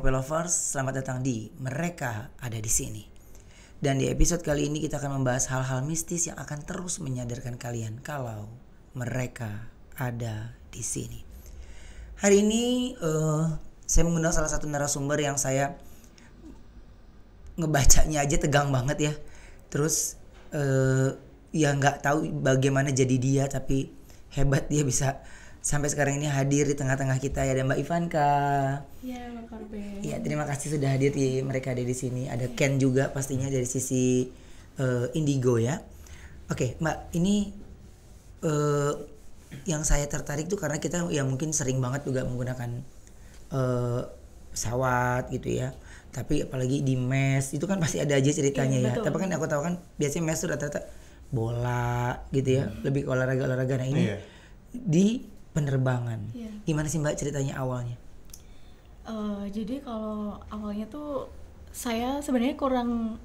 maskapai lovers, selamat datang di Mereka Ada di Sini. Dan di episode kali ini kita akan membahas hal-hal mistis yang akan terus menyadarkan kalian kalau mereka ada di sini. Hari ini saya mengundang salah satu narasumber yang saya ngebacanya aja tegang banget ya. Terus ya nggak tahu bagaimana jadi dia, tapi hebat dia bisa sampai sekarang ini hadir di tengah-tengah kita ya. Ada Mbak Ivanka. Iya, Mbak Karben. Iya, terima kasih sudah hadir di Mereka Ada di Sini. Ada Ken juga pastinya dari sisi Indigo ya. Oke, Mbak, ini yang saya tertarik tuh karena kita ya mungkin sering banget juga menggunakan pesawat gitu ya. Tapi apalagi di mes itu kan pasti ada aja ceritanya ya. Betul. Tapi kan aku tahu kan biasanya mes itu rata-rata bola gitu ya, lebih ke olahraga. Nah ini di penerbangan. Gimana sih Mbak ceritanya awalnya? Jadi kalau awalnya tuh saya sebenarnya kurang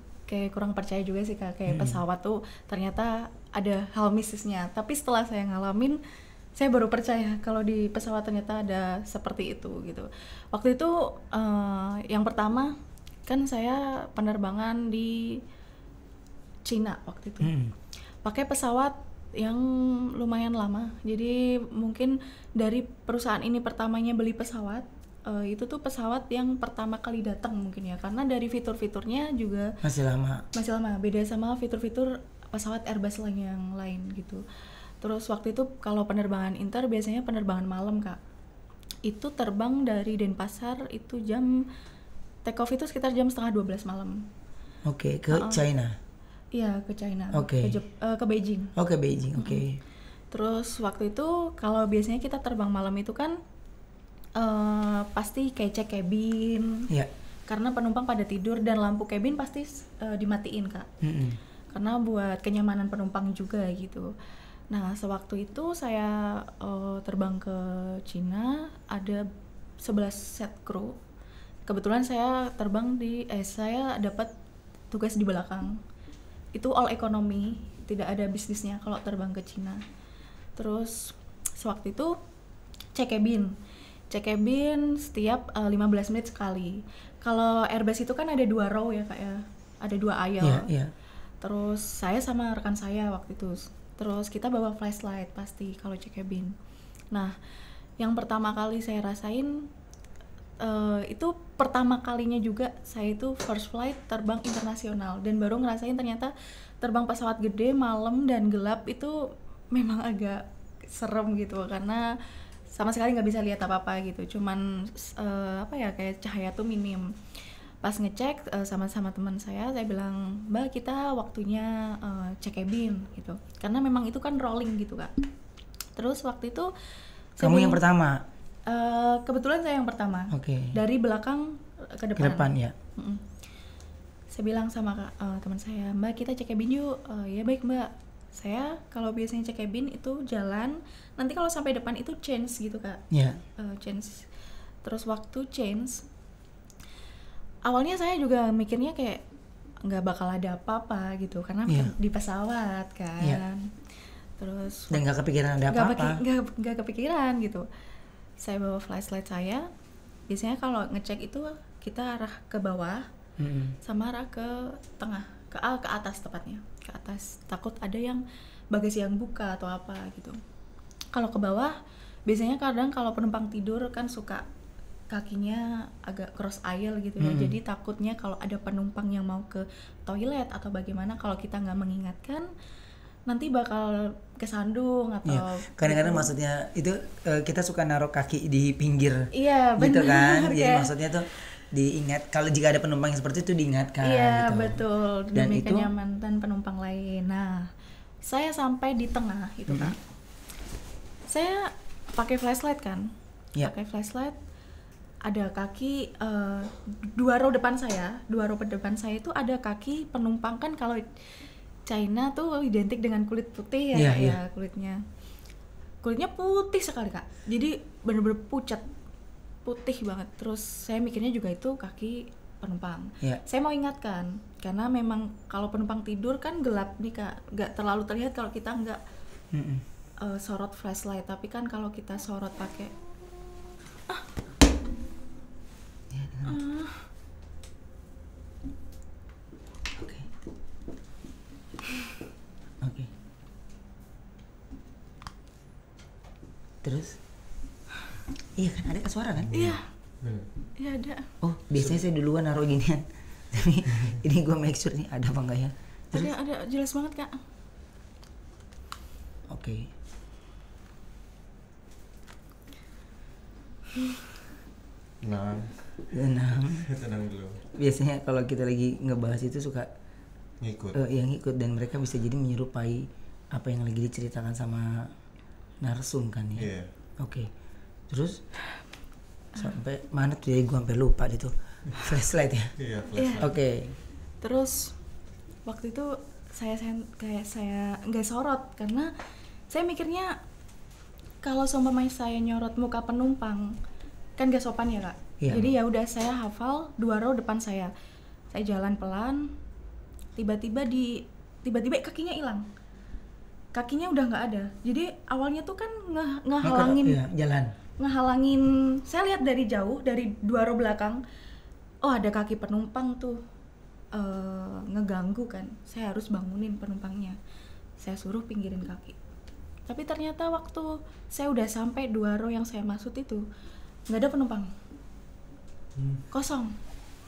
percaya juga sih Kak, kayak pesawat tuh ternyata ada hal mistisnya. Tapi setelah saya ngalamin, saya baru percaya kalau di pesawat ternyata ada seperti itu gitu. Waktu itu yang pertama kan saya penerbangan di Cina waktu itu. Pakai pesawat yang lumayan lama. Jadi mungkin dari perusahaan ini pertamanya beli pesawat, itu tuh pesawat yang pertama kali datang mungkin ya, karena dari fitur-fiturnya juga Masih lama. Beda sama fitur-fitur pesawat Airbus yang lain gitu. Terus waktu itu kalau penerbangan inter biasanya penerbangan malam Kak. Itu terbang dari Denpasar itu take off itu sekitar jam 11:30 malam. Oke, ke China. Iya, ke China. Oke. Ke Beijing. Oke, Beijing. Oke. Terus waktu itu kalau biasanya kita terbang malam itu kan pasti kayak cek cabin. Iya. Karena penumpang pada tidur dan lampu cabin pasti dimatiin Kak. Karena buat kenyamanan penumpang juga gitu. Nah, sewaktu itu saya terbang ke Cina, ada 11 set kru. Kebetulan saya saya dapat tugas di belakang. Itu all economy, tidak ada bisnisnya kalau terbang ke Cina. Terus sewaktu itu cek cabin setiap 15 menit sekali. Kalau Airbus itu kan ada 2 row ya Kak ya, ada 2 aisle. Iya. Terus saya sama rekan saya waktu itu, terus kita bawa flashlight pasti kalau cek cabin. Nah, yang pertama kali saya rasain itu pertama kalinya juga saya itu first flight terbang internasional, dan baru ngerasain ternyata terbang pesawat gede malam dan gelap itu memang agak serem gitu, karena sama sekali nggak bisa lihat apa-apa gitu, cuman kayak cahaya tuh minim. Pas ngecek sama teman saya bilang, Mbak kita waktunya cek cabin gitu, karena memang itu kan rolling gitu Kak. Terus waktu itu Kamu yang pertama? Kebetulan saya yang pertama. Oke. Dari belakang ke depan. Ke depan ya. Saya bilang sama teman saya, Mbak kita cek cabin yuk. Ya baik Mbak. Saya kalau biasanya cek cabin itu jalan, nanti kalau sampai depan itu change gitu Kak. Iya. Change. Terus waktu change, awalnya saya juga mikirnya kayak nggak bakal ada apa-apa gitu, karena di pesawat kan. Iya. Terus Dan nggak kepikiran ada apa-apa. Nggak kepikiran gitu. Saya bawa flashlight saya. Biasanya kalau ngecek itu kita arah ke bawah, sama arah ke tengah, ke atas tepatnya, ke atas. Takut ada yang bagasi yang buka atau apa gitu. Kalau ke bawah, biasanya kadang kalau penumpang tidur kan suka kakinya agak cross aisle gitu ya. Jadi takutnya kalau ada penumpang yang mau ke toilet atau bagaimana, kalau kita nggak mengingatkan, nanti bakal kesandung atau kadang-kadang gitu. Maksudnya itu kita suka naruh kaki di pinggir, iya, gitu bener, kan. Jadi maksudnya tuh diingat, kalau jika ada penumpang yang seperti itu diingatkan. Iya gitu. Betul. Dan demi itu kenyamanan penumpang lain. Nah, saya sampai di tengah itu Kak. Saya pakai flashlight kan. Pakai flashlight, ada kaki 2 row depan saya itu ada kaki penumpang. Kan kalau China tuh identik dengan kulit putih ya, kulitnya putih sekali Kak, jadi bener-bener pucat, putih banget. Terus saya mikirnya juga itu kaki penumpang. Saya mau ingatkan, karena memang kalau penumpang tidur kan gelap nih Kak, nggak terlalu terlihat kalau kita nggak sorot flashlight. Tapi kan kalau kita sorot pakai Oke. Oke. Terus? Iya kan ada suara kan? Iya. Iya ada. Oh biasanya saya duluan naruh ginian. Tapi ini gue make sure nih ada apa enggak ya? Terus? Ada jelas banget Kak. Oke. Tenang dulu. Biasanya kalau kita lagi ngebahas itu suka Ngikut. yang ikut dan mereka bisa jadi menyerupai apa yang lagi diceritakan sama narsum kan ya. Iya. Oke. Terus sampai mana tuh ya, gue sampai lupa deh tuh. Flashlight ya. Iya, flashlight. Oke. Terus waktu itu saya nggak sorot karena saya mikirnya kalau seumpamanya saya nyorot muka penumpang kan gak sopan ya Kak. Iya. Jadi ya udah saya hafal 2 row depan saya. Saya jalan pelan, tiba-tiba kakinya hilang. Kakinya udah nggak ada. Jadi awalnya tuh kan ngehalangin, Iya, jalan. ngehalangin. Saya lihat dari jauh dari 2 row belakang. Oh ada kaki penumpang tuh ngeganggu kan. Saya harus bangunin penumpangnya. Saya suruh pinggirin kaki. Tapi ternyata waktu saya udah sampai 2 row yang saya maksud itu nggak ada penumpang. Kosong.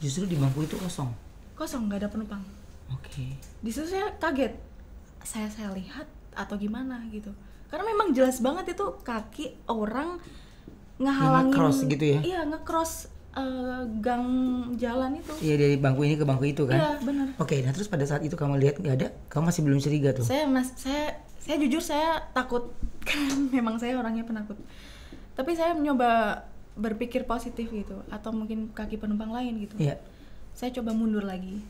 Justru di bangku itu kosong. Kosong, nggak ada penumpang. Oke. Di situ saya kaget. Saya lihat atau gimana gitu. Karena memang jelas banget itu kaki orang ngehalangin. Nge-cross gitu ya? Iya, nge-cross gang jalan itu. Iya dari bangku ini ke bangku itu kan? Iya, benar. Oke, nah terus pada saat itu kamu lihat nggak ada, kamu masih belum curiga tuh? Saya jujur saya takut kan memang saya orangnya penakut. Tapi saya mencoba berpikir positif gitu atau mungkin kaki penumpang lain gitu. Iya. Saya coba mundur lagi.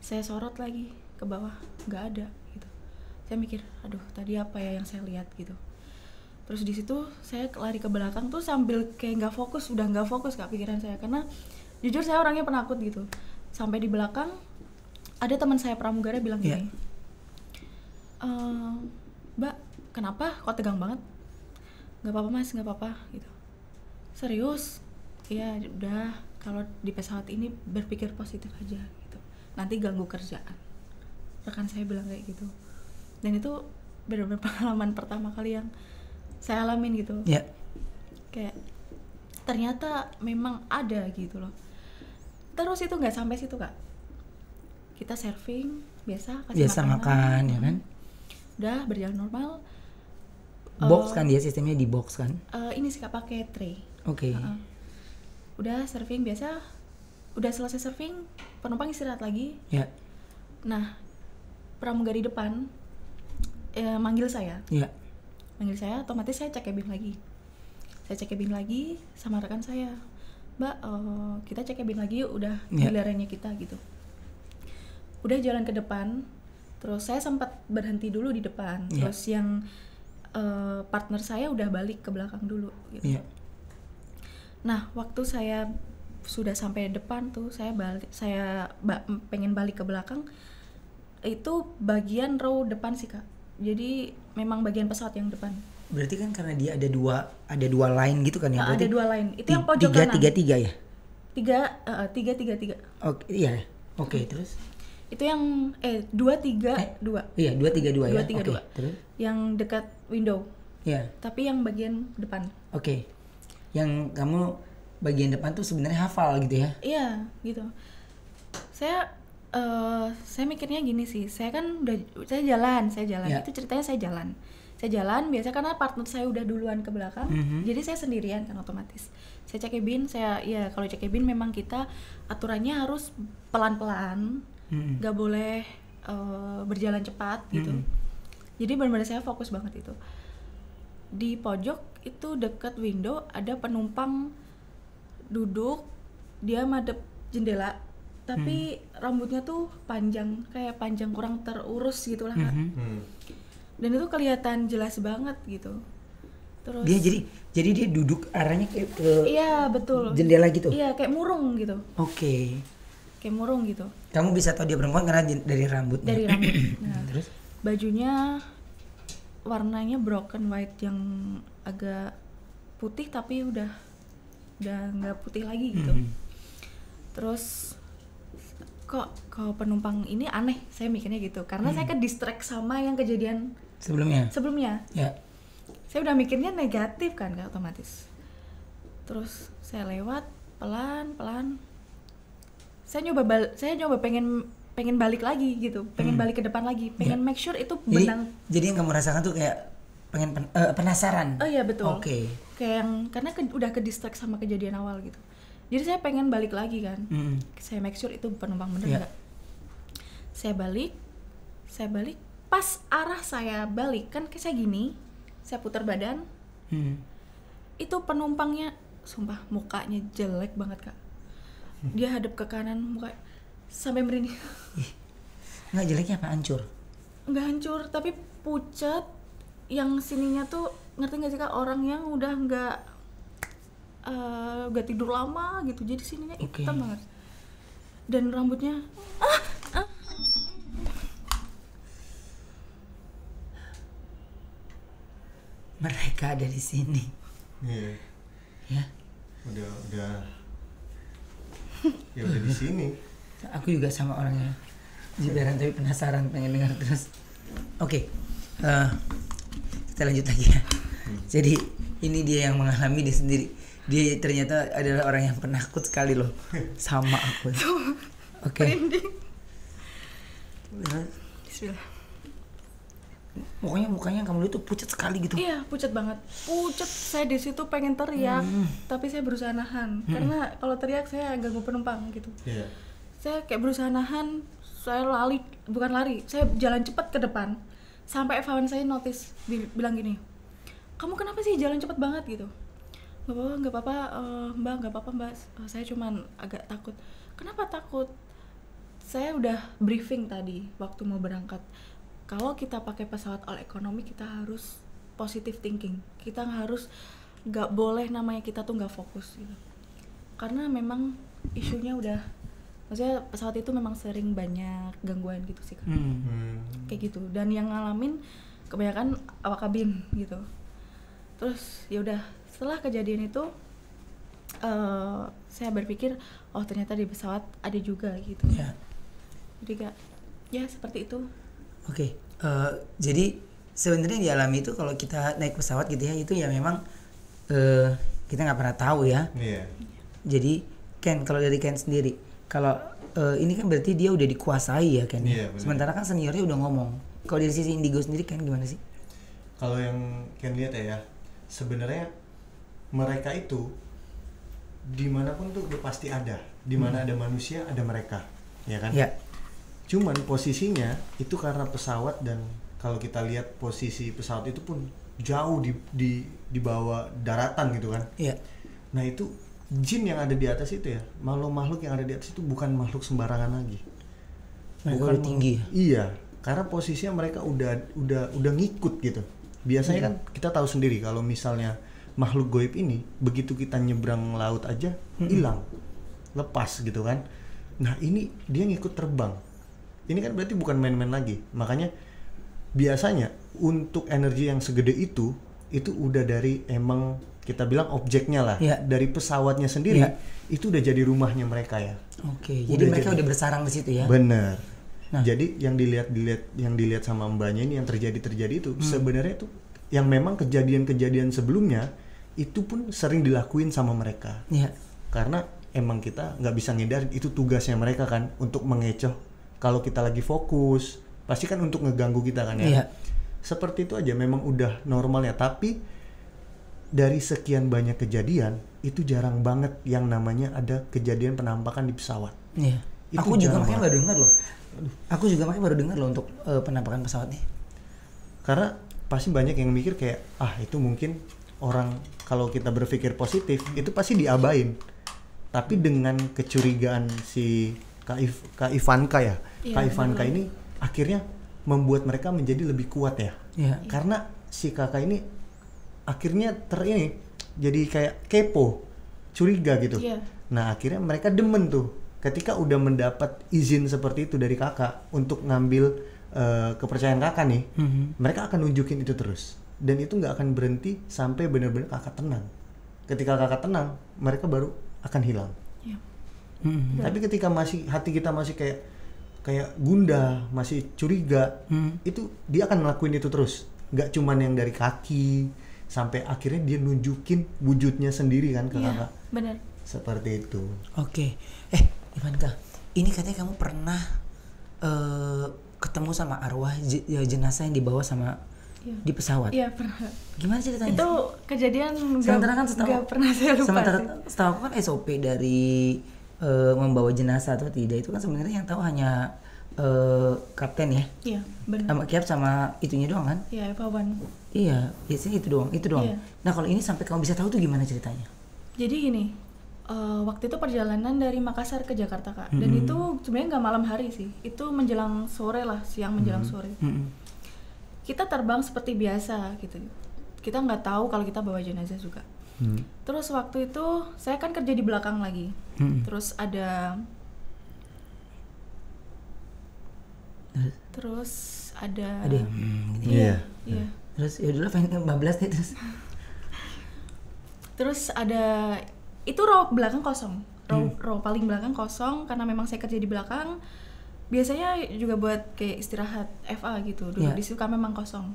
Saya sorot lagi ke bawah, nggak ada gitu. Saya mikir, aduh tadi apa ya yang saya lihat gitu. Terus di situ saya lari ke belakang tuh sambil kayak nggak fokus, udah nggak fokus Kak pikiran saya karena jujur saya orangnya penakut gitu. Sampai di belakang ada teman saya pramugara bilang gini, Mbak kenapa kok tegang banget? Nggak apa-apa Mas, nggak apa-apa gitu. Serius? Ya udah kalau di pesawat ini berpikir positif aja gitu. Nanti ganggu kerjaan. Rekan saya bilang kayak gitu. Dan itu benar-benar pengalaman pertama kali yang saya alamin gitu. Iya. Kayak ternyata memang ada gitu loh. Terus itu nggak sampai situ Kak. Kita surfing biasa, kasih Biasa makanan. makan ya kan? Udah berjalan normal. Box kan dia sistemnya di box kan? Ini sih Kak pakai tray. Oke. Udah surfing biasa. Udah selesai surfing, penumpang istirahat lagi. Ya. Nah, pramugari depan manggil saya. Iya. Manggil saya, otomatis saya cek cabin lagi. Saya cek cabin lagi sama rekan saya. Mbak, kita cek cabin lagi yuk, udah gilirannya kita gitu. Udah jalan ke depan, terus saya sempat berhenti dulu di depan. Terus yang partner saya udah balik ke belakang dulu gitu. Iya. Nah, waktu saya sudah sampai depan tuh, saya pengen balik ke belakang. Itu bagian row depan sih Kak. Jadi memang bagian pesawat yang depan. Berarti kan karena dia ada dua line gitu kan ya? Ada 2 line. Itu yang pojok kanan. 3 ya? 3. Oke, iya. Oke, terus? Itu yang 2-3-2. Iya, 2-3-2 ya. 2-3-2. Oke, terus? Yang dekat window. Iya. Tapi yang bagian depan. Oke. Yang kamu bagian depan tuh sebenarnya hafal gitu ya? Iya, gitu. Saya mikirnya gini sih. Saya jalan. Ya. Itu ceritanya saya jalan biasa karena partner saya udah duluan ke belakang. Jadi saya sendirian kan otomatis. Saya cek cabin, kalau cek cabin memang kita aturannya harus pelan-pelan. Gak boleh berjalan cepat gitu. Jadi benar-benar saya fokus banget itu. Di pojok itu dekat window ada penumpang duduk, dia madep jendela, tapi rambutnya tuh panjang, kayak panjang kurang terurus gitu lah Kak. Dan itu kelihatan jelas banget gitu. Terus Dia jadi dia duduk arahnya kayak ke iya betul, jendela gitu? iya kayak murung gitu, Oke. kayak murung gitu Kamu bisa tahu dia perempuan karena dari rambutnya? dari rambut. Nah, Terus? bajunya warnanya broken white yang agak putih tapi udah nggak putih lagi gitu. Terus kok penumpang ini aneh, saya mikirnya gitu. Karena saya ke distract sama yang kejadian sebelumnya. Ya. Saya udah mikirnya negatif kan, gak otomatis. Terus saya lewat pelan-pelan. Saya nyoba pengen balik lagi gitu, pengen balik ke depan lagi, pengen make sure itu benang. Jadi yang kamu rasakan tuh kayak pengen penasaran. Oh iya betul. Oke. Kayak yang karena udah ke distract sama kejadian awal gitu. Jadi saya pengen balik lagi kan. Saya make sure itu penumpang bener nggak. Saya balik. Pas arah saya balik kan kayak saya gini, saya putar badan. Itu penumpangnya, sumpah mukanya jelek banget Kak. Dia hadap ke kanan, muka sampai merinding. Nggak jeleknya apa hancur? Nggak hancur, tapi pucat. Yang sininya tuh, ngerti nggak sih Kak, orang yang udah nggak tidur lama gitu, jadi sininya hitam banget. Dan rambutnya Mereka ada di sini. Iya. Ya. Udah ya udah di sini. Aku juga sama orangnya jibaran tapi penasaran pengen dengar terus. Oke. Kita lanjut lagi ya. Jadi ini dia yang mengalami dia sendiri. Dia ternyata adalah orang yang penakut sekali loh sama aku. Oke. Bismillah. Mukanya kamu lihat tuh pucat sekali gitu. Iya, pucat banget. Pucat. Saya di situ pengen teriak, tapi saya berusaha nahan. Karena kalau teriak saya ganggu penumpang gitu. Iya. Saya kayak berusaha nahan. Saya bukan lari. Saya jalan cepat ke depan. Sampai kawan saya notice bilang gini, "Kamu kenapa sih jalan cepat banget gitu?" Nggak apa-apa, Mbak, nggak apa-apa Mbak. Saya cuman agak takut. Kenapa takut? Saya udah briefing tadi waktu mau berangkat. Kalau kita pakai pesawat all ekonomi, kita harus positive thinking. Kita nggak boleh namanya kita tuh nggak fokus gitu. Karena memang isunya maksudnya pesawat itu memang sering banyak gangguan gitu sih kan. Kayak gitu. Dan yang ngalamin kebanyakan awak kabin gitu. Terus ya udah, setelah kejadian itu saya berpikir, oh ternyata di pesawat ada juga gitu. Ya. Jadi Kak, ya seperti itu. Oke, jadi sebenarnya yang dialami itu kalau kita naik pesawat gitu ya, itu ya memang kita nggak pernah tahu ya. Iya. Jadi Ken, kalau dari Ken sendiri, kalau ini kan berarti dia udah dikuasai ya Ken. Iya, benar. Sementara kan seniornya udah ngomong. Kalau dari sisi Indigo sendiri Ken gimana sih? Kalau yang Ken lihat ya, sebenarnya mereka itu dimanapun tuh udah pasti ada. Dimana ada manusia ada mereka, ya kan? Ya. Cuman posisinya itu karena pesawat, dan kalau kita lihat posisi pesawat itu pun jauh di bawah daratan gitu kan. Iya. Nah itu jin yang ada di atas itu ya, makhluk yang ada di atas itu bukan makhluk sembarangan lagi. Mereka udah tinggi ya? Iya, karena posisinya mereka udah ngikut gitu. Biasanya kan kita tahu sendiri kalau misalnya makhluk goib ini begitu kita nyebrang laut aja hilang, lepas gitu kan. Nah ini dia ngikut terbang. Ini kan berarti bukan main-main lagi. Makanya biasanya untuk energi yang segede itu udah dari emang kita bilang objeknya lah, dari pesawatnya sendiri itu udah jadi rumahnya mereka ya. Oke, jadi mereka udah bersarang di situ ya. Bener. Nah, jadi yang dilihat sama mbaknya ini yang terjadi itu sebenarnya tuh yang memang kejadian-kejadian sebelumnya itu pun sering dilakuin sama mereka. Iya. Karena emang kita nggak bisa ngindarin, itu tugasnya mereka kan untuk mengecoh. Kalau kita lagi fokus, pasti kan untuk ngeganggu kita kan ya. Iya. Seperti itu aja, memang udah normalnya. Tapi dari sekian banyak kejadian, itu jarang banget yang namanya ada kejadian penampakan di pesawat. Iya. Itu Aku juga jarang makanya banget. baru dengar loh untuk penampakan pesawatnya. Karena pasti banyak yang mikir kayak, itu mungkin orang, kalau kita berpikir positif, itu pasti diabain. Tapi dengan kecurigaan si Kak Ivanka ya, Kak Ivanka ini akhirnya membuat mereka menjadi lebih kuat ya. Iya. Karena si kakak ini akhirnya jadi kayak kepo, curiga gitu. Iya. Nah akhirnya mereka demen tuh ketika udah mendapat izin seperti itu dari kakak untuk ngambil kepercayaan kakak nih, mereka akan nunjukin itu terus, dan itu nggak akan berhenti sampai benar-benar kakak tenang. Ketika kakak tenang, mereka baru akan hilang. Iya. Tapi ketika masih hati kita masih kayak gundah, masih curiga, itu dia akan ngelakuin itu terus. Nggak cuman yang dari kaki, sampai akhirnya dia nunjukin wujudnya sendiri kan ke kakak. Benar. Seperti itu. Oke. Ivanka, ini katanya kamu pernah ketemu sama arwah jenazah yang dibawa sama di pesawat. Iya, pernah. Gimana ceritanya? Itu kejadian sementara kan nggak pernah saya lupa sementara sih. setahu aku kan SOP dari membawa jenazah atau tidak itu kan sebenarnya yang tahu hanya kapten ya. Iya, benar. Sama Kiap sama itunya doang kan? Iya, Evawan. Iya, biasanya itu doang. Iya. Nah, kalau ini sampai kamu bisa tahu tuh gimana ceritanya? Jadi gini, waktu itu perjalanan dari Makassar ke Jakarta, Kak. Dan itu sebenarnya nggak malam hari sih. Itu menjelang sore lah, siang menjelang sore. Kita terbang seperti biasa gitu. Kita nggak tahu kalau kita bawa jenazah juga. Terus waktu itu saya kan kerja di belakang lagi. Terus ada Iya. Iya. Terus ya dulu pengen 15 deh terus. Terus ada itu row belakang kosong. Row paling belakang kosong karena memang saya kerja di belakang. Biasanya juga buat kayak istirahat FA gitu. Duduk di situ kan memang kosong.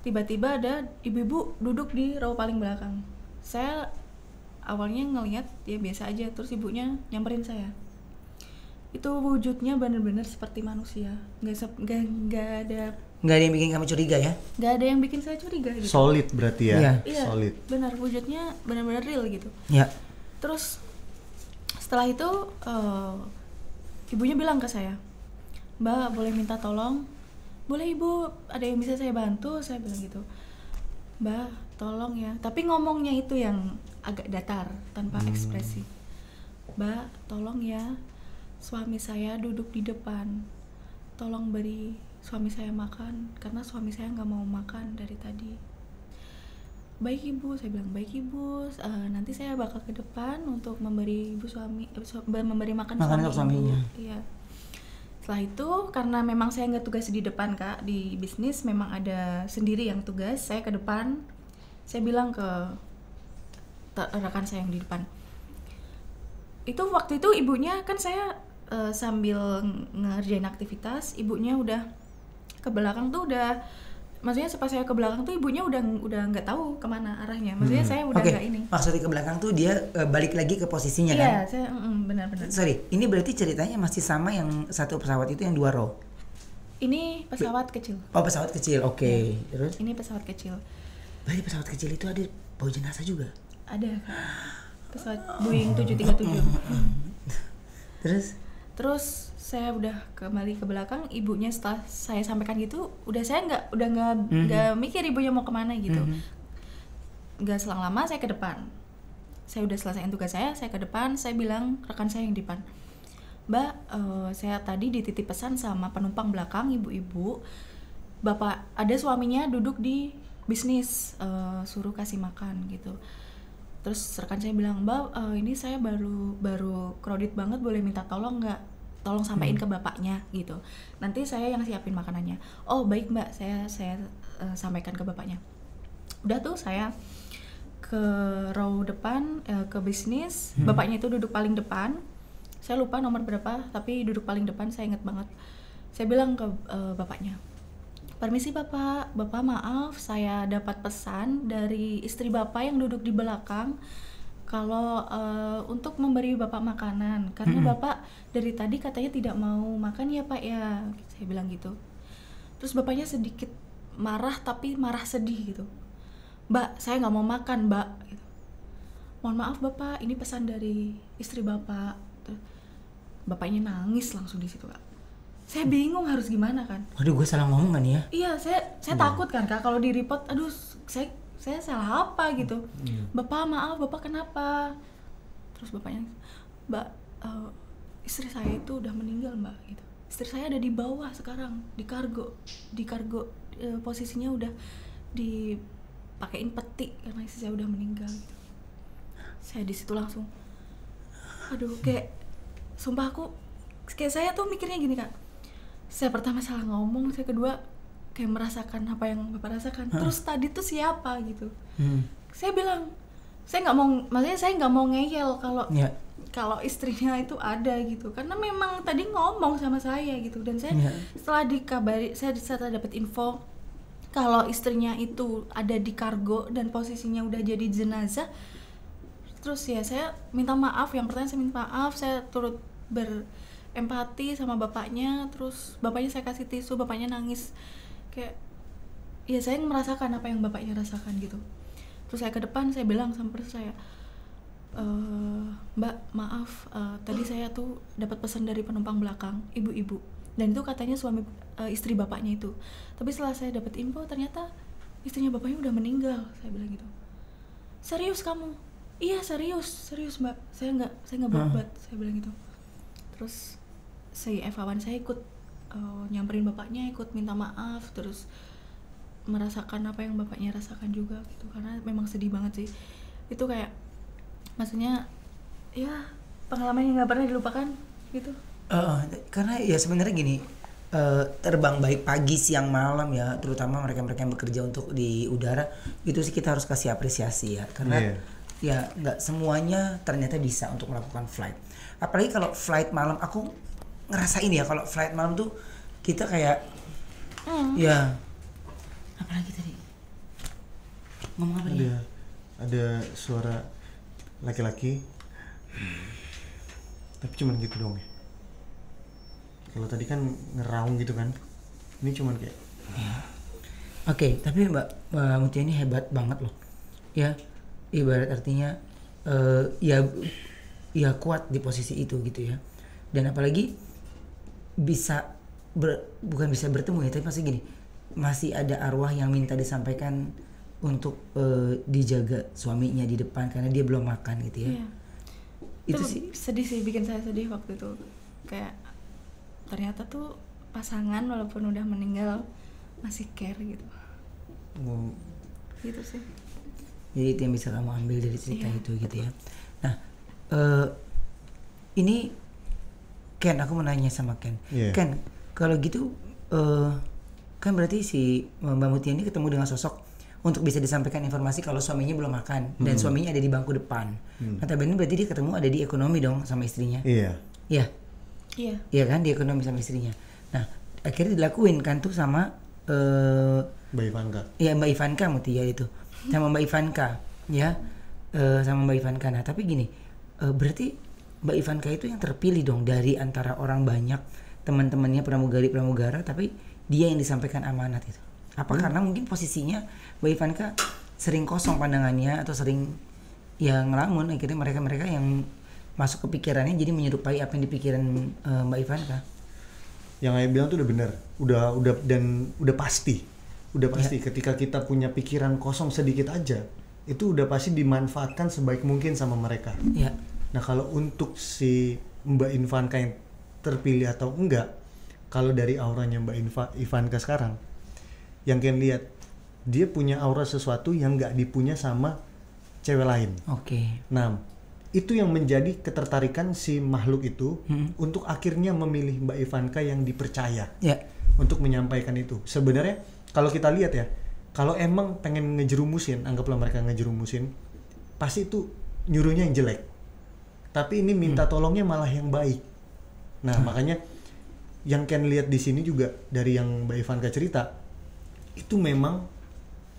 Tiba-tiba ada ibu-ibu duduk di row paling belakang. Saya awalnya ngelihat ya biasa aja, terus ibunya nyamperin saya. Itu wujudnya benar-benar seperti manusia. Nggak ada yang bikin kamu curiga ya? Nggak ada yang bikin saya curiga gitu. Solid berarti ya? Iya, Solid. benar, wujudnya benar-benar real gitu. Iya. Terus setelah itu ibunya bilang ke saya, "Mbak, boleh minta tolong?" "Boleh Ibu, ada yang bisa saya bantu?" Saya bilang gitu. "Mbak, tolong ya." Tapi ngomongnya itu yang agak datar, tanpa ekspresi. "Mbak, tolong ya, suami saya duduk di depan. Tolong beri suami saya makan, karena suami saya nggak mau makan dari tadi." "Baik Ibu," saya bilang, "baik Ibu, nanti saya bakal ke depan untuk memberi ibu memberi makan suaminya." Iya. Setelah itu karena memang saya nggak tugas di depan, Kak, di bisnis memang ada sendiri yang tugas. Saya ke depan, saya bilang ke rekan saya yang di depan. Itu waktu itu ibunya kan saya sambil ngerjain aktivitas, ibunya udah ke belakang tuh maksudnya pas saya ke belakang tuh ibunya udah nggak tahu kemana arahnya. Maksudnya saya udah nggak ini. Maksudnya ke belakang tuh dia balik lagi ke posisinya kan? Iya, saya benar-benar. Sorry, ini berarti ceritanya masih sama yang satu pesawat itu yang 2 row? Ini pesawat kecil. Oh, pesawat kecil, oke. Ya. Terus? Ini pesawat kecil. Berarti pesawat kecil itu ada bawa jenazah juga? Ada, Kak. Pesawat Boeing 737. Terus saya udah kembali ke belakang, ibunya setelah saya sampaikan gitu, saya nggak mikir ibunya mau kemana gitu. Nggak selang lama saya ke depan. Saya udah selesaiin tugas saya ke depan, saya bilang rekan saya yang di depan, "Mbak, saya tadi dititip pesan sama penumpang belakang, ibu-ibu, bapak ada suaminya duduk di bisnis, suruh kasih makan gitu." Terus rekan saya bilang, "Mbak, ini saya baru crowded banget, boleh minta tolong nggak? Tolong sampaikan ke bapaknya gitu. Nanti saya yang siapin makanannya." "Oh baik Mbak, saya sampaikan ke bapaknya." Udah tuh saya ke row depan, ke bisnis. Bapaknya itu duduk paling depan. Saya lupa nomor berapa, tapi duduk paling depan, saya inget banget. Saya bilang ke bapaknya, "Permisi Bapak, maaf saya dapat pesan dari istri Bapak yang duduk di belakang kalau untuk memberi Bapak makanan, karena Bapak dari tadi katanya tidak mau makan ya Pak ya." Saya bilang gitu. Terus bapaknya sedikit marah, tapi marah sedih gitu. "Mbak, saya nggak mau makan Mbak." Gitu. "Mohon maaf Bapak, ini pesan dari istri Bapak." Terus bapaknya nangis langsung di situ, Kak. Saya bingung harus gimana kan. Waduh, gue salah ngomong kan ya? Iya, saya takut kan Kak, kalau di report, aduh saya salah apa gitu. "Bapak maaf, Bapak kenapa?" Terus bapaknya, "Mbak, istri saya itu udah meninggal Mbak," gitu. "Istri saya ada di bawah sekarang, di kargo, posisinya udah dipakein peti karena istri saya udah meninggal." Gitu. Saya di situ langsung, aduh, kayak sumpah kayak saya tuh mikirnya gini Kak. Saya pertama salah ngomong, saya kedua kayak merasakan apa yang Bapak rasakan. Terus tadi tuh siapa gitu. Saya bilang, saya nggak mau, maksudnya saya nggak mau ngeyel kalau Ya. kalau istrinya itu ada gitu, karena memang tadi ngomong sama saya gitu, dan saya Ya. setelah dikabari, saya setelah dapat info kalau istrinya itu ada di kargo dan posisinya udah jadi jenazah, terus ya saya minta maaf. Yang pertama saya minta maaf, saya turut berempati sama bapaknya, terus bapaknya saya kasih tisu, bapaknya nangis kayak ya saya merasakan apa yang bapaknya rasakan gitu. Terus saya ke depan, saya bilang sama persis saya, Mbak, maaf, tadi saya tuh dapat pesan dari penumpang belakang, ibu-ibu, dan itu katanya istri bapaknya itu. Tapi setelah saya dapat info, ternyata istrinya bapaknya udah meninggal. Saya bilang gitu. Serius kamu? Iya serius Mbak. Saya nggak buat-buat. Saya bilang gitu. Terus si Evawan saya ikut nyamperin bapaknya, ikut minta maaf, terus merasakan apa yang bapaknya rasakan juga gitu, karena memang sedih banget sih. Itu kayak, maksudnya ya pengalaman yang nggak pernah dilupakan gitu. Karena ya sebenarnya gini, terbang baik pagi siang malam ya, terutama mereka-mereka yang bekerja untuk di udara, itu sih kita harus kasih apresiasi ya, karena ya nggak semuanya ternyata bisa untuk melakukan flight. Apalagi kalau flight malam, aku ngerasain ya kalau flight malam tuh kita kayak ya, apalagi tadi ngomong apa ya? Ada suara laki-laki, tapi cuman gitu dong ya. Kalau tadi kan ngeraung gitu kan, ini cuman kayak. Oke, tapi Mbak Mutia ini hebat banget loh, ya. Ibarat artinya ya kuat di posisi itu gitu ya. Dan apalagi bisa bukan bisa bertemu ya, tapi masih gini, masih ada arwah yang minta disampaikan untuk dijaga suaminya di depan karena dia belum makan gitu ya. Iya. Itu sih sedih sih, bikin saya sedih waktu itu. Kayak ternyata tuh pasangan walaupun udah meninggal masih care gitu. Gitu sih. Jadi itu yang bisa kamu ambil dari cerita Iya, itu gitu ya. Nah, ini Ken, aku mau nanya sama Ken. Ken, kalau gitu kan berarti si Mbak Mutia ini ketemu dengan sosok untuk bisa disampaikan informasi kalau suaminya belum makan dan suaminya ada di bangku depan. Notabene berarti dia ketemu ada di ekonomi dong sama istrinya. Iya. Iya. Iya. Iya kan, di ekonomi sama istrinya. Nah, akhirnya dilakuin kan tuh sama Mbak Ivanka. Iya, Mbak Ivanka Mutia itu. Sama Mbak Ivanka, ya. Sama Mbak Ivanka. Nah, tapi gini, berarti Mbak Ivanka itu yang terpilih dong dari antara orang banyak teman-temannya pramugari-pramugara, tapi dia yang disampaikan amanat itu. Apa karena mungkin posisinya Mbak Ivanka sering kosong pandangannya atau sering yang ngelamun, akhirnya mereka-mereka yang masuk ke pikirannya jadi menyerupai apa yang dipikiran Mbak Ivanka. Yang Ayah bilang tuh udah benar, udah pasti ketika kita punya pikiran kosong sedikit aja, itu udah pasti dimanfaatkan sebaik mungkin sama mereka. Ya. Nah kalau untuk si Mbak Ivanka yang terpilih atau enggak, kalau dari auranya Mbak Ivanka sekarang, yang kalian lihat, dia punya aura sesuatu yang nggak dipunya sama cewek lain. Oke. Nah, itu yang menjadi ketertarikan si makhluk itu untuk akhirnya memilih Mbak Ivanka yang dipercaya untuk menyampaikan itu. Sebenarnya kalau kita lihat ya, kalau emang pengen ngejerumusin, anggaplah mereka ngejerumusin, pasti itu nyuruhnya yang jelek. Tapi ini minta tolongnya malah yang baik. Nah, makanya yang Ken lihat di sini juga dari yang Mbak Ivanka cerita, itu memang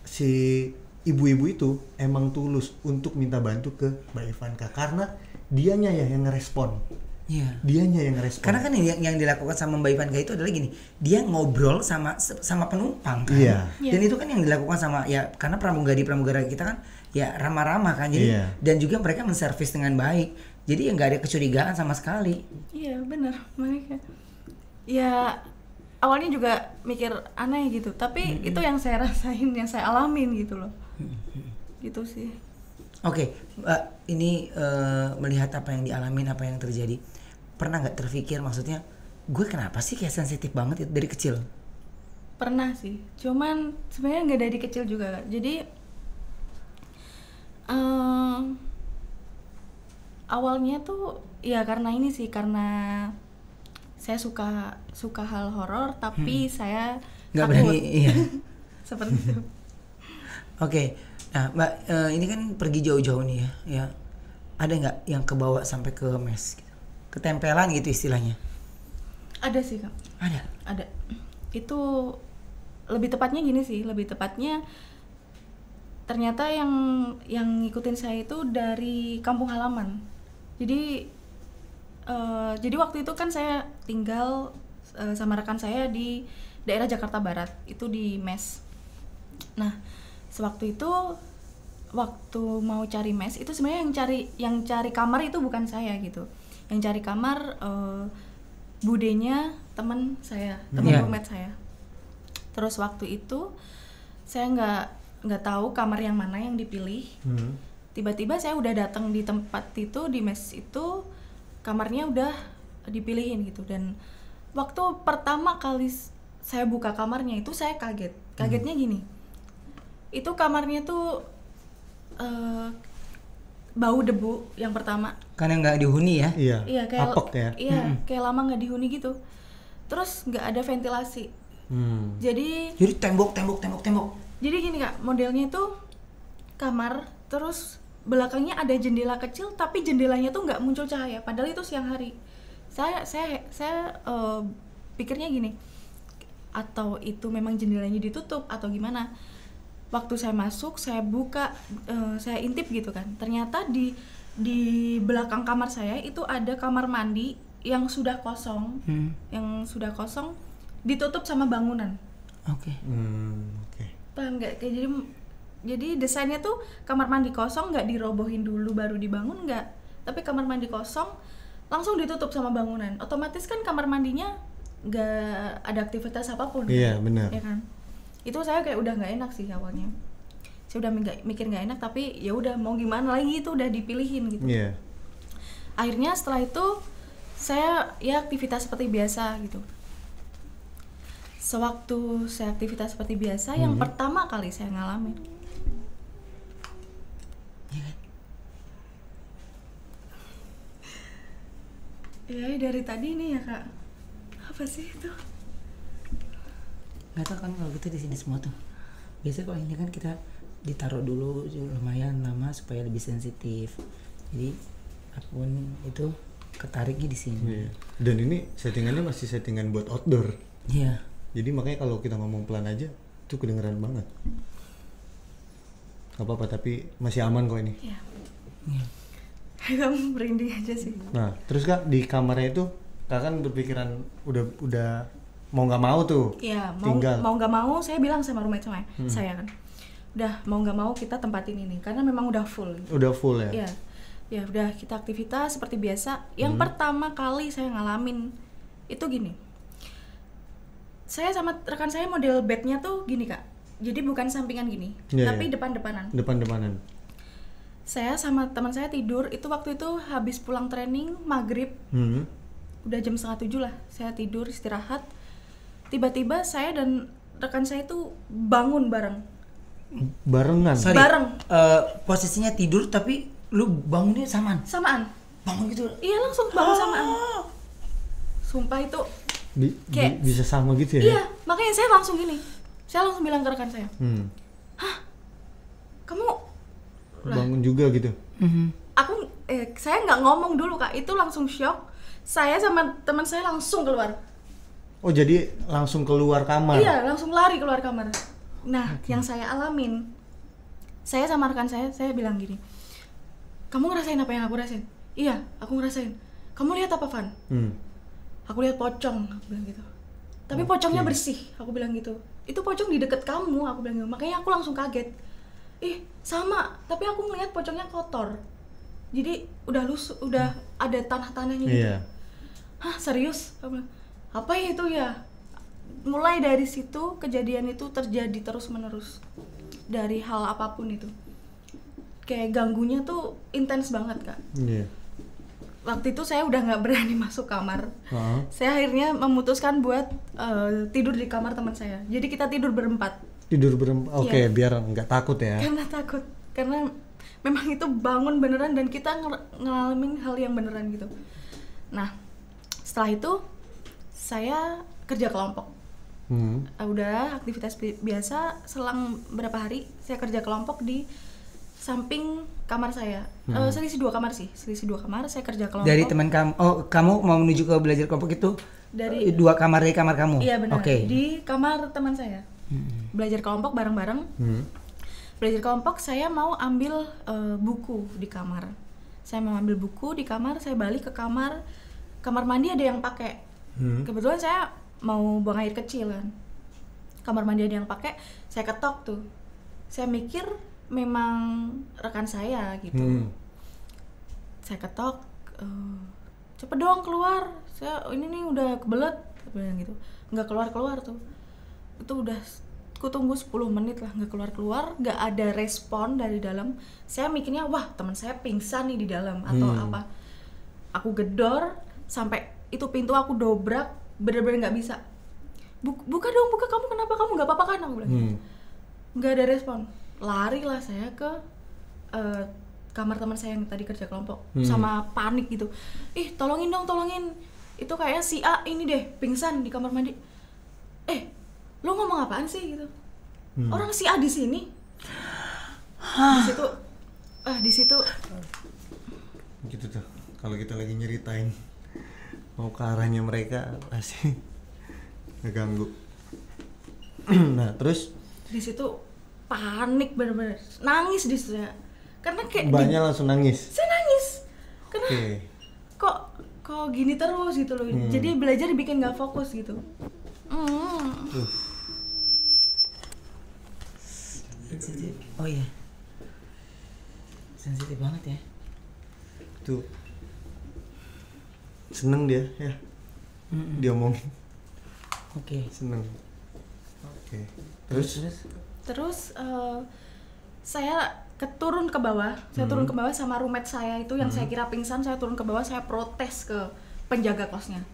si ibu-ibu itu emang tulus untuk minta bantu ke Mbak Ivanka karena dianya ya yang ngerespon. Iya. Dianya yang ngerespon. Karena kan yang dilakukan sama Mbak Ivanka itu adalah gini, dia ngobrol sama penumpang kan. Iya. Dan itu kan yang dilakukan sama ya karena pramugara kita kan ya ramah-ramah kan. Jadi dan juga mereka menservis dengan baik. Jadi ya nggak ada kecurigaan sama sekali. Iya benar, mereka. Ya awalnya juga mikir aneh gitu, tapi itu yang saya rasain, yang saya alamin gitu loh. Gitu sih. Oke, Mbak, ini melihat apa yang dialamin, apa yang terjadi, pernah nggak terpikir maksudnya gue kenapa sih kayak sensitif banget itu dari kecil? Pernah sih, cuman sebenarnya nggak dari kecil juga. Jadi awalnya tuh ya karena ini sih, karena saya suka hal horor tapi saya nggak takut. berani, iya. Seperti itu. Oke, Nah, Mbak, ini kan pergi jauh-jauh nih ya. Ya, ada nggak yang kebawa sampai ke mes? Gitu? Ketempelan gitu istilahnya? Ada sih Kak. Ada. Itu lebih tepatnya gini sih, lebih tepatnya ternyata yang ngikutin saya itu dari kampung halaman. Jadi waktu itu kan saya tinggal sama rekan saya di daerah Jakarta Barat, itu di mes. Nah, sewaktu itu waktu mau cari mes itu sebenarnya yang cari kamar itu bukan saya gitu. Yang cari kamar budenya teman saya, teman roommate saya. Terus waktu itu saya nggak tahu kamar yang mana yang dipilih. Tiba-tiba saya udah datang di tempat itu, di mes itu, kamarnya udah dipilihin gitu. Dan waktu pertama kali saya buka kamarnya itu saya kaget. Kagetnya gini, itu kamarnya tuh bau debu yang pertama. Karena nggak dihuni ya? Iya, kayak apek ya. Iya, kayak lama nggak dihuni gitu. Terus nggak ada ventilasi. Jadi tembok. Jadi gini Kak, modelnya itu kamar, terus belakangnya ada jendela kecil, tapi jendelanya tuh nggak muncul cahaya. Padahal itu siang hari. Saya pikirnya gini, atau itu memang jendelanya ditutup atau gimana? Waktu saya masuk, saya buka, saya intip gitu kan. Ternyata di belakang kamar saya itu ada kamar mandi yang sudah kosong, ditutup sama bangunan. Oke. Paham nggak? Kayak jadi desainnya tuh kamar mandi kosong, nggak dirobohin dulu baru dibangun, nggak. Tapi kamar mandi kosong langsung ditutup sama bangunan. Otomatis kan kamar mandinya nggak ada aktivitas apapun. Iya, benar. Ya kan? Itu saya kayak udah nggak enak sih awalnya. Saya udah mikir nggak enak, tapi ya udah mau gimana lagi, itu udah dipilihin gitu. Iya. Akhirnya setelah itu saya ya aktivitas seperti biasa gitu. Sewaktu saya aktivitas seperti biasa, yang pertama kali saya ngalamin, ya dari tadi nih ya Kak, apa sih itu? Nggak tahu kan kalau gitu di sini semua tuh. Biasanya kalau ini kan kita ditaruh dulu lumayan lama supaya lebih sensitif. Jadi apapun itu ketariknya di sini. Iya. Dan ini settingannya masih settingan buat outdoor. Iya. Jadi makanya kalau kita ngomong pelan aja itu kedengeran banget. Gak apa-apa, tapi masih aman kok ini. Iya. Kamu merinding aja sih. Nah, terus Kak di kamarnya itu Kak kan berpikiran udah mau nggak mau tuh. Iya, tinggal. mau nggak mau saya bilang sama roommate saya kan. Udah mau nggak mau kita tempatin ini karena memang udah full. Udah full ya? Iya. Ya udah kita aktivitas seperti biasa. Yang pertama kali saya ngalamin itu gini. Saya sama rekan saya model bednya tuh gini Kak. Jadi bukan sampingan gini, tapi depan-depanan. Depan-depanan. Saya sama teman saya tidur itu waktu itu habis pulang training maghrib. Udah jam 6:30 lah. Saya tidur istirahat. Tiba-tiba saya dan rekan saya tuh bangun bareng. Barengan. Sorry, bareng. Posisinya tidur tapi lu bangunnya samaan. Bangun gitu. Iya langsung bangun samaan. Sumpah itu Bisa sama gitu ya? Iya, makanya saya langsung gini. Saya langsung bilang ke rekan saya. Hah? Kamu bangun juga gitu? Saya nggak ngomong dulu Kak, itu langsung shock. Saya sama teman saya langsung keluar. Oh jadi langsung keluar kamar? Iya, langsung lari keluar kamar. Nah, yang saya alamin, saya sama rekan saya bilang gini, kamu ngerasain apa yang aku rasain? Iya, aku ngerasain. Kamu lihat apa Van? Aku lihat pocong, aku bilang gitu. Tapi pocongnya bersih, aku bilang gitu. Itu pocong di deket kamu, aku bilang gitu. Makanya aku langsung kaget. Sama, tapi aku ngelihat pocongnya kotor. Jadi udah ada tanah-tanahnya gitu. Iya. Hah, serius? Aku bilang, apa itu ya? Mulai dari situ kejadian itu terjadi terus-menerus. Dari hal apapun itu. Kayak ganggunya tuh intens banget Kak. Iya. Waktu itu saya udah nggak berani masuk kamar. Saya akhirnya memutuskan buat tidur di kamar teman saya. Jadi kita tidur berempat. Oke, biar nggak takut ya. Karena takut, karena memang itu bangun beneran dan kita ngalamin hal yang beneran gitu. Nah, setelah itu saya kerja kelompok. Udah aktivitas biasa, selang berapa hari saya kerja kelompok di samping kamar saya. Selisih 2 kamar sih, selisih 2 kamar saya kerja kelompok. Dari teman kamu, kamu mau menuju ke belajar kelompok itu dari 2 kamar dari kamar kamu? Iya benar, Oke. di kamar teman saya. Belajar kelompok bareng-bareng. Belajar kelompok saya mau ambil buku di kamar. Saya mau ambil buku di kamar, saya balik ke kamar mandi ada yang pakai. Kebetulan saya mau buang air kecil kan. Kamar mandi ada yang pakai, saya ketok tuh. Saya mikir memang rekan saya gitu. Saya ketok, cepet dong keluar. Saya ini nih udah kebelet, bilang gitu. Nggak keluar tuh. Itu udah aku tunggu 10 menit lah nggak keluar, nggak ada respon dari dalam. Saya mikirnya wah teman saya pingsan nih di dalam atau apa. Aku gedor sampai itu pintu aku dobrak, bener-bener nggak bisa. Buka dong, buka, kamu kenapa, kamu nggak apa-apa kan, aku bilang gitu. Nggak ada respon. Lari lah saya ke kamar teman saya yang tadi kerja kelompok, sama panik gitu. Tolongin dong, tolongin. Itu kayaknya si A ini deh pingsan di kamar mandi. Lo ngomong apaan sih gitu? Orang si A di sini. Di situ Gitu tuh. Kalau kita lagi nyeritain mau ke arahnya mereka pasti ngeganggu. Nah, terus di situ panik bener-bener. Nangis di situ ya. Karena kayak Mbaknya langsung nangis. Saya nangis. Karena kok gini terus gitu loh. Jadi belajar bikin nggak fokus gitu. Sensitif. Oh iya. Sensitif banget ya. Tuh. Seneng dia ya. Diomongin. Oke. Seneng. Oke. Terus saya turun ke bawah. Saya turun ke bawah sama roommate saya itu yang saya kira pingsan. Saya turun ke bawah, saya protes ke penjaga kosnya.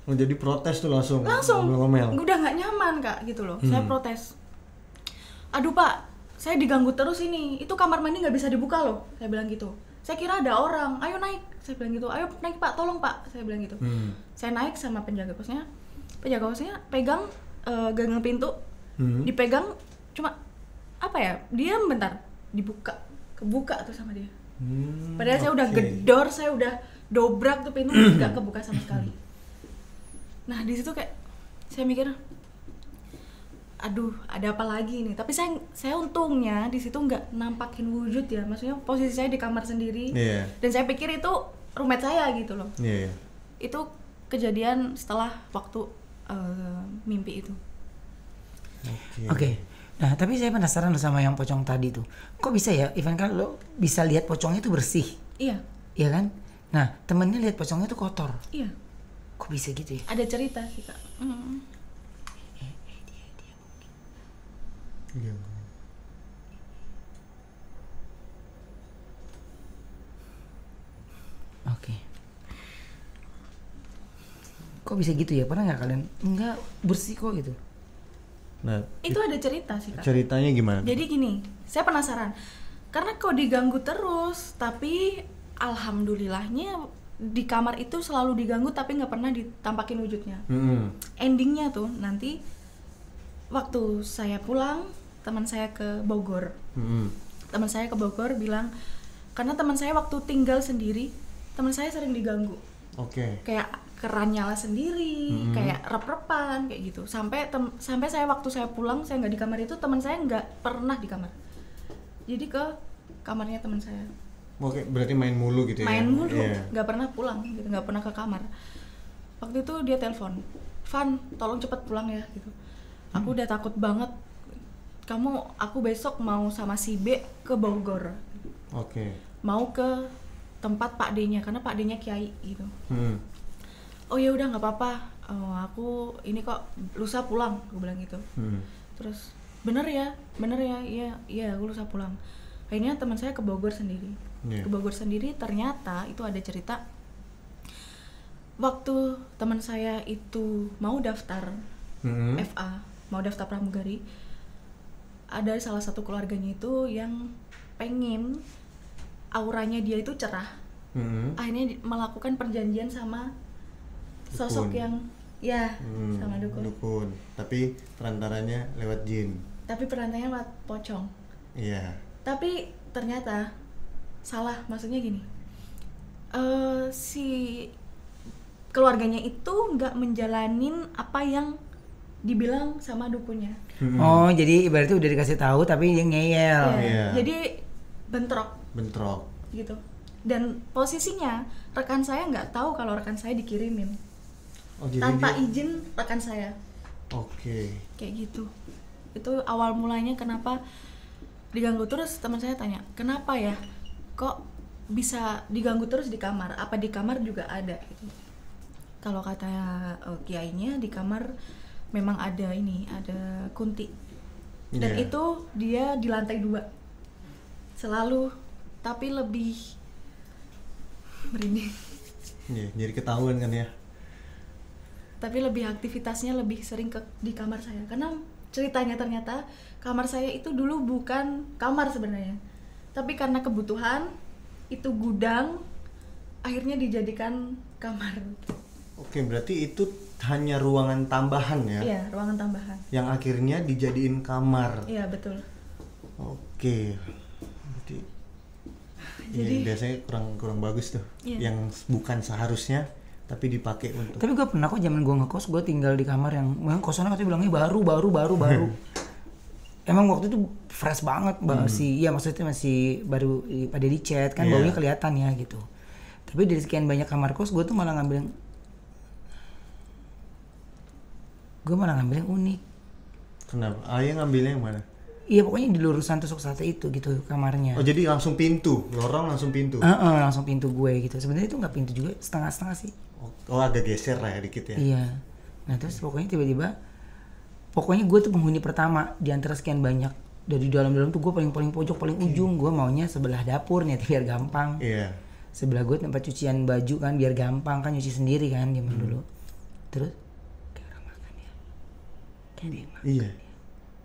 Oh, jadi protes tuh langsung ngomel. Udah nggak nyaman kak gitu loh. Saya protes. Aduh pak, saya diganggu terus ini. Itu kamar mandi nggak bisa dibuka loh. Saya bilang gitu. Saya kira ada orang. Ayo naik. Saya bilang gitu. Ayo naik pak, tolong pak. Saya bilang gitu. Saya naik sama penjaga kosnya. Penjaga kosnya pegang gagang pintu. Dipegang cuma apa ya? Diam bentar. Kebuka tuh sama dia. Padahal saya udah gedor, saya udah dobrak tuh pintu, nggak kebuka sama sekali. Nah di situ kayak saya mikir, aduh ada apa lagi nih. Tapi saya untungnya di situ nggak nampakin wujud ya, maksudnya posisi saya di kamar sendiri. Dan saya pikir itu roommate saya gitu loh. Itu kejadian setelah waktu mimpi itu. Oke. Nah tapi saya penasaran loh sama yang pocong tadi tuh. Kok bisa ya Ivan, kan lo bisa lihat pocongnya itu bersih? Iya kan? Nah temennya lihat pocongnya itu kotor. Iya. Kok bisa gitu ya? Ada cerita sih kak. Oke. Kok bisa gitu ya? Pernah nggak kalian? Enggak, bersih kok gitu. Nah, itu ada cerita sih kak. Ceritanya gimana? Jadi gini, saya penasaran. Karena kok diganggu terus, tapi alhamdulillahnya di kamar itu selalu diganggu tapi nggak pernah ditampakin wujudnya. Endingnya tuh nanti waktu saya pulang, teman saya ke Bogor. Teman saya ke Bogor bilang, karena teman saya waktu tinggal sendiri, teman saya sering diganggu. Kayak keran nyala sendiri, kayak rep-repan kayak gitu. Sampai saya waktu saya pulang, saya nggak di kamar itu, teman saya nggak pernah di kamar. Jadi ke kamarnya teman saya. Oke, berarti main mulu gitu ya? Main mulu, nggak pernah pulang, gitu, nggak pernah ke kamar. Waktu itu dia telepon, Van, tolong cepet pulang ya, gitu. Aku udah takut banget. Aku besok mau sama si B ke Bogor. Mau ke tempat Pak D-nya, karena Pak D-nya kiai, gitu. Oh ya udah nggak apa-apa. Aku ini kok lusa pulang, aku bilang gitu. Terus bener ya, iya aku lusa pulang. Akhirnya teman saya ke Bogor sendiri. Ke Bogor sendiri, ternyata itu ada cerita. Waktu teman saya itu mau daftar FA, mau daftar pramugari, ada salah satu keluarganya itu yang pengen auranya dia itu cerah. Akhirnya melakukan perjanjian sama sosok yang Ya, sama dukun. Dukun. Tapi perantaranya lewat jin. Tapi perantainya lewat pocong. Iya. Tapi ternyata salah, maksudnya gini. Si keluarganya itu nggak menjalanin apa yang dibilang sama dukunnya. Oh, jadi ibaratnya udah dikasih tahu tapi dia ngeyel. Iya. Jadi bentrok gitu. Dan posisinya rekan saya nggak tahu kalau rekan saya dikirimin. Oh, jadi Tanpa dia... izin rekan saya. Oke. Kayak gitu. Itu awal mulanya kenapa diganggu terus. Teman saya tanya, kenapa ya kok bisa diganggu terus di kamar? Apa di kamar juga ada gitu. Kalau kata kiainya di kamar memang ada ada kunti. Dan Iya. itu dia di lantai 2 selalu, tapi lebih merinding. Iya, jadi ketahuan kan ya. Tapi lebih aktivitasnya lebih sering di kamar saya, karena ceritanya ternyata kamar saya itu dulu bukan kamar sebenarnya, tapi karena kebutuhan itu gudang, akhirnya dijadikan kamar. Oke, berarti itu hanya ruangan tambahan ya? Iya, ruangan tambahan. Yang akhirnya dijadiin kamar. Iya, betul. Oke. Berarti Jadi- iya, biasanya kurang bagus tuh. Iya. Yang bukan seharusnya tapi dipakai untuk. Tapi gue pernah kok zaman gue ngekos, gue tinggal di kamar yang memang kosannya katanya bilangnya baru. Emang waktu itu fresh banget, masih, ya maksudnya masih baru pada dicat kan, Iya. baunya kelihatan ya gitu. Tapi dari sekian banyak kamar kos, gue malah ngambil yang unik. Kenapa? Ayah ngambilnya yang mana? Iya pokoknya di lurusan tusuk sate itu gitu kamarnya. Oh, jadi langsung pintu, lorong langsung pintu. Langsung pintu gue gitu. Sebenarnya itu nggak pintu juga, setengah-setengah sih. Oh, agak geser lah ya dikit ya. Iya. Nah terus pokoknya tiba-tiba, pokoknya gue tuh penghuni pertama di antara sekian banyak. Dari dalam-dalam tuh gue paling pojok, paling ujung. Gue maunya sebelah dapur nih biar gampang. Iya. Sebelah gue tempat cucian baju kan biar gampang kan, nyuci sendiri kan zaman dulu. Terus kayak orang makan ya. Kayak dia makan. Iya.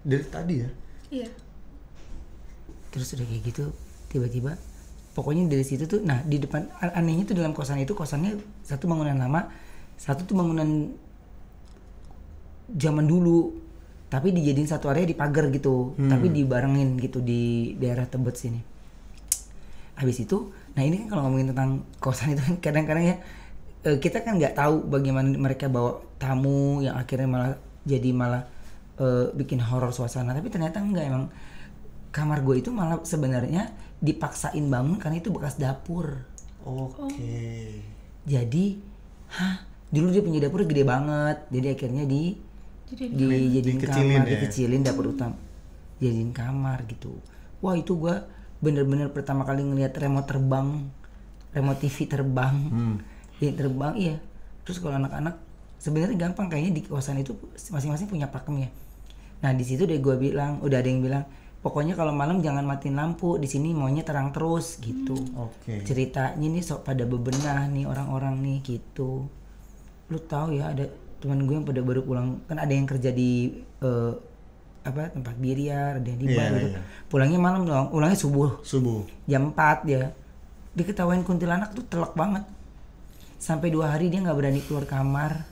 Dari tadi ya. Iya. Terus udah kayak gitu tiba-tiba pokoknya dari situ tuh, nah di depan anehnya tuh dalam kosan itu, kosannya satu bangunan lama, satu tuh bangunan zaman dulu tapi dijadiin satu area di pagar gitu, tapi dibarengin gitu di daerah Tebet sini. Habis itu, nah ini kan kalau ngomongin tentang kosan itu kan kadang-kadang ya kita kan nggak tahu bagaimana mereka bawa tamu yang akhirnya malah bikin horor suasana, tapi ternyata enggak, emang kamar gue itu malah sebenarnya dipaksain bangun karena itu bekas dapur. Oke. Jadi, dulu dia punya dapur gede banget, jadi akhirnya dijadiin Dikecilin kamar, ya? dikecilin dapur utama, jadiin kamar gitu. Wah itu gue bener-bener pertama kali ngeliat remote TV terbang, ini terbang iya. Terus kalau anak-anak sebenarnya gampang, kayaknya di kawasan itu masing-masing punya pakem ya. Nah di situ deh gue bilang, udah ada yang bilang, pokoknya kalau malam jangan matiin lampu, di sini maunya terang terus gitu. Oke. Ceritanya nih sok pada bebenah nih orang-orang nih gitu. Lu tahu ya ada teman gue yang pada baru pulang, kan ada yang kerja di tempat biliar, ada yang di bar gitu. Iya. Pulangnya malam dong, pulangnya subuh jam 4 dia. Diketawain kuntilanak tuh telak banget. Sampai 2 hari dia nggak berani keluar kamar.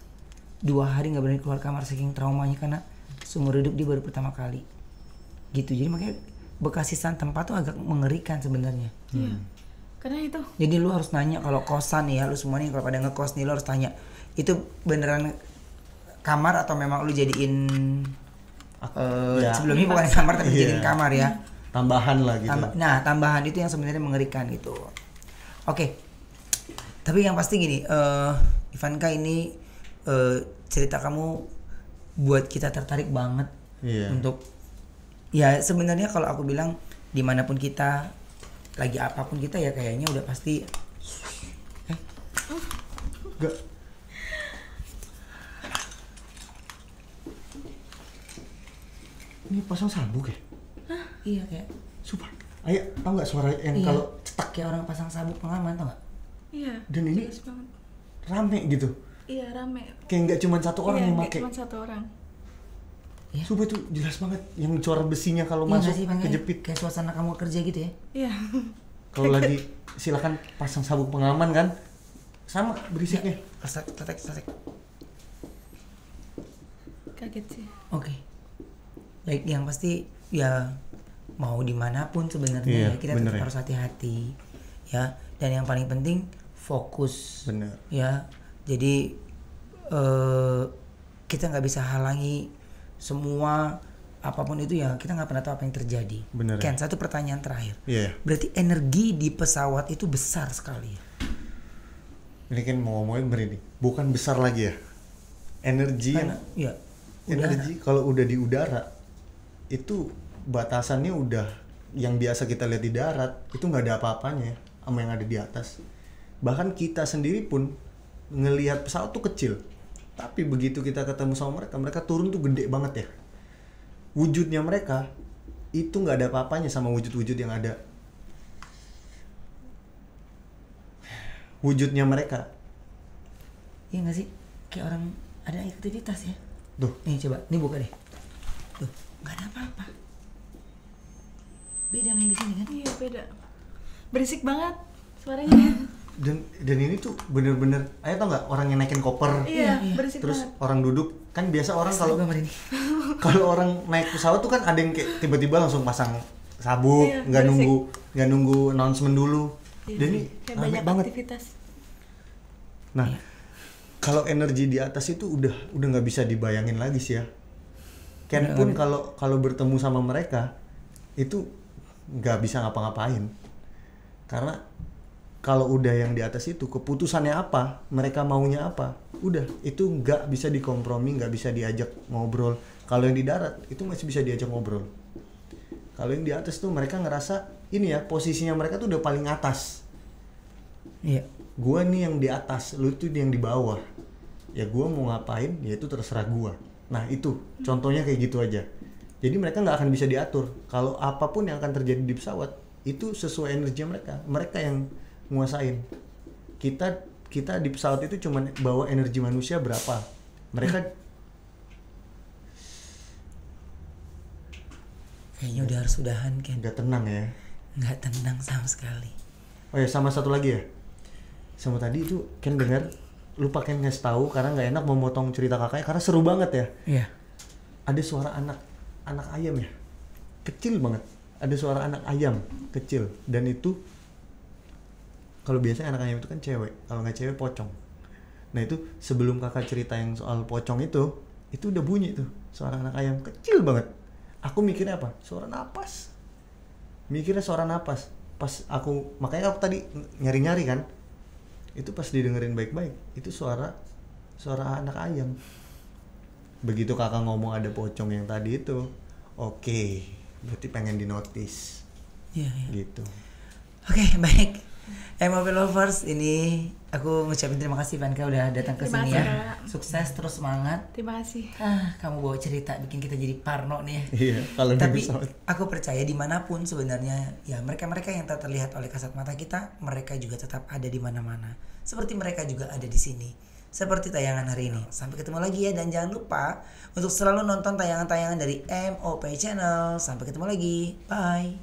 2 hari nggak berani keluar kamar saking traumanya, karena seumur hidup dia baru pertama kali. Gitu. Jadi makanya bekas sisaan tempat tuh agak mengerikan sebenarnya. Iya. Karena itu. Jadi lu harus nanya kalau kosan nih ya, lu semua nih kalau pada ngekos nih lu harus tanya, itu beneran kamar atau memang lu jadiin Ya. sebelumnya bukan kamar tapi Iya. jadiin kamar ya. Tambahan lah gitu. Nah tambahan itu yang sebenarnya mengerikan gitu. Oke. Tapi yang pasti gini, Ivanka, ini cerita kamu buat kita tertarik banget Iya. untuk, ya sebenarnya kalau aku bilang dimanapun kita, lagi apapun kita ya kayaknya udah pasti Enggak. Ini pasang sabuk ya? iya kayak Sumpah. Ayah, tahu nggak suara yang iya, kalau cetak kayak orang pasang sabuk pengaman, tau nggak? Iya. Dan ini jelas banget. rame gitu? Iya, rame. Kayak nggak cuma satu orang Iya, yang nggak pakai. cuma satu orang. Ya. Sumpah itu jelas banget. Yang suara besinya kalau Iya nggak masuk sih, Bang, kejepit. kayak suasana kamu kerja gitu ya? Iya. Kalau lagi silakan pasang sabuk pengaman kan, sama berisiknya. Tetek. Kaget sih. Oke. Baik, yang pasti ya mau dimanapun sebenarnya Iya, ya, kita bener tetap ya. harus hati-hati ya. Dan yang paling penting fokus. Bener. Ya. Jadi kita nggak bisa halangi semua apapun itu ya, kita nggak pernah tahu apa yang terjadi. Bener ya. Ken, satu pertanyaan terakhir. Iya. Berarti energi di pesawat itu besar sekali ya? Ini kan mau ngomongin berini, bukan besar lagi ya. Energi Karena ya energi kalau udah di udara itu batasannya udah yang biasa kita lihat di darat itu nggak ada apa-apanya sama yang ada di atas. Bahkan kita sendiri pun ngelihat pesawat tuh kecil, tapi begitu kita ketemu sama mereka, mereka turun tuh gede banget ya. Wujudnya mereka itu nggak ada apa-apanya sama wujud-wujud yang ada. Wujudnya mereka. iya nggak sih, kayak orang ada aktivitas ya. Tuh, Nih coba, nih buka deh. Tuh, nggak ada apa-apa. Beda main di sini kan? Iya beda. Berisik banget suaranya. dan ini tuh bener-bener, ayo tau nggak orang yang naikin koper, Iya, iya. berisik terus banget. orang duduk kan biasa orang kalau Gambar ini. kalau orang naik pesawat tuh kan ada yang kayak tiba-tiba langsung pasang sabuk, Iya, nggak berisik. nggak nunggu announcement dulu. Iya, Dan ini kayak rame banyak banget. aktivitas. Nah, Iya. kalau energi di atas itu udah nggak bisa dibayangin lagi sih ya. Ken Udah pun nggak kalau bertemu sama mereka itu nggak bisa ngapa-ngapain, karena kalau udah yang di atas itu keputusannya apa, mereka maunya apa, udah itu nggak bisa dikompromi, nggak bisa diajak ngobrol. Kalau yang di darat itu masih bisa diajak ngobrol. Kalau yang di atas tuh mereka ngerasa ini ya posisinya mereka tuh udah paling atas. Iya. Gua nih yang di atas, lu tuh yang di bawah. Ya gua mau ngapain, ya itu terserah gua. Nah itu contohnya kayak gitu aja. Jadi mereka nggak akan bisa diatur. Kalau apapun yang akan terjadi di pesawat itu sesuai energi mereka. Mereka yang nguasain. Kita di pesawat itu cuma bawa energi manusia berapa. Mereka Kayaknya udah harus udahan Ken. nggak tenang ya. Nggak tenang sama sekali. Oh ya sama satu lagi ya. Sama tadi itu kan dengar lupa Ken ngasih tahu karena nggak enak memotong cerita kakaknya karena seru banget ya. Iya. Ada suara anak ayam ya, kecil banget. Ada suara anak ayam kecil dan itu kalau biasanya anak ayam itu kan cewek, kalau nggak cewek pocong. Nah itu sebelum kakak cerita yang soal pocong itu udah bunyi tuh suara anak ayam kecil banget. Aku mikirnya apa? Suara napas. Mikirnya suara napas. Pas aku makanya aku tadi nyari-nyari kan. Itu pas didengerin baik-baik, itu suara anak ayam. Begitu kakak ngomong ada pocong yang tadi itu, oke, berarti pengen dinotis. Iya, iya. Gitu. Oke, baik. MOP Lovers, ini aku ngucapin terima kasih Vanka udah datang ke Terima sini kasih, ya. Kak. Sukses terus semangat. Terima kasih. Kamu bawa cerita bikin kita jadi parno nih ya. Iya, kalau di Tapi pesawat. aku percaya dimanapun sebenarnya ya mereka-mereka yang tak terlihat oleh kasat mata kita, mereka juga tetap ada di mana-mana. Seperti mereka juga ada di sini. Seperti tayangan hari ini. Sampai ketemu lagi ya, dan jangan lupa untuk selalu nonton tayangan-tayangan dari MOP Channel. Sampai ketemu lagi. Bye.